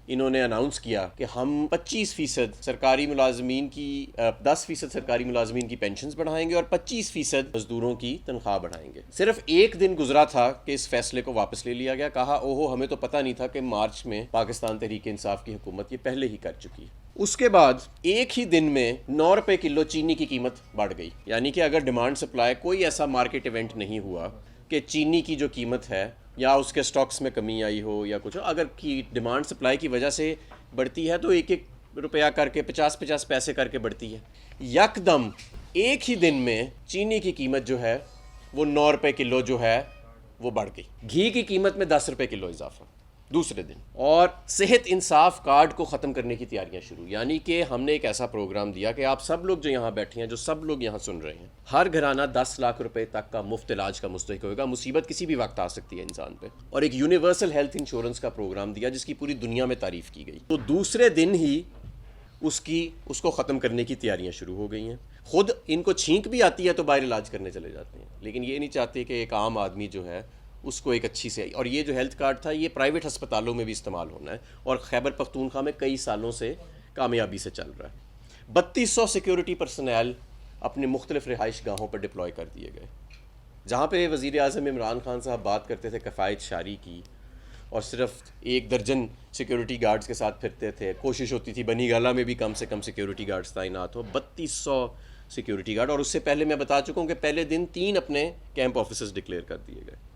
इन्होंने अनाउंस किया कि हम 25% सरकारी मुलाजमीन की 10% सरकारी मुलाजमीन की पेंशन्स बढ़ाएंगे और 25% मजदूरों की तनख्वाह बढ़ाएंगे। सिर्फ एक दिन गुजरा था कि इस फैसले को वापस ले लिया गया। कहा ओहो, हमें तो पता नहीं था कि मार्च में पाकिस्तान तहरीक इंसाफ की हुकूमत ये पहले ही कर चुकी है। उसके बाद एक ही दिन में 9 रुपए किलो चीनी की कीमत बढ़ गई। यानी कि अगर डिमांड सप्लाई कोई ऐसा मार्केट इवेंट नहीं हुआ कि चीनी की जो कीमत है या उसके स्टॉक्स में कमी आई हो या कुछ हो, अगर की डिमांड सप्लाई की वजह से बढ़ती है तो एक एक रुपया करके 50-50 पैसे करके बढ़ती है। यकदम एक ही दिन में चीनी की कीमत जो है वो 9 रुपए किलो जो है वो बढ़ गई। घी की कीमत में 10 रुपए किलो इजाफा दूसरे दिन। और सेहत इंसाफ कार्ड को ख़त्म करने की तैयारियां शुरू। यानी कि हमने एक ऐसा प्रोग्राम दिया कि आप सब लोग जो यहाँ बैठे हैं, जो सब लोग यहाँ सुन रहे हैं, हर घराना 10 लाख रुपए तक का मुफ्त इलाज का मुस्तहिक होगा। मुसीबत किसी भी वक्त आ सकती है इंसान पे। और एक यूनिवर्सल हेल्थ इंश्योरेंस का प्रोग्राम दिया जिसकी पूरी दुनिया में तारीफ की गई। तो दूसरे दिन ही उसको ख़त्म करने की तैयारियां शुरू हो गई हैं। खुद इनको छींक भी आती है तो बाहर इलाज करने चले जाते हैं, लेकिन ये नहीं चाहते कि एक आम आदमी जो है उसको एक अच्छी से। और ये जो हेल्थ कार्ड था ये प्राइवेट अस्पतालों में भी इस्तेमाल होना है और खैबर पख्तूनख्वा में कई सालों से कामयाबी से चल रहा है। 3200 सिक्योरिटी पर्सनल अपने मुख्तलिफ रिहाइश गाहों पर डिप्लॉय कर दिए गए। जहाँ पे वज़ीर आज़म इमरान खान साहब बात करते थे कफ़ायत शारी की और सिर्फ 1 दर्जन सिक्योरिटी गार्ड्स के साथ फिरते थे, कोशिश होती थी बनी गाला में भी कम से कम सिक्योरिटी गार्ड्स तैनात हो। 3200 सिक्योरिटी गार्ड। और उससे पहले मैं बता चुका हूँ कि पहले दिन 3 अपने कैंप ऑफिसर्स डिक्लेयर कर दिए गए।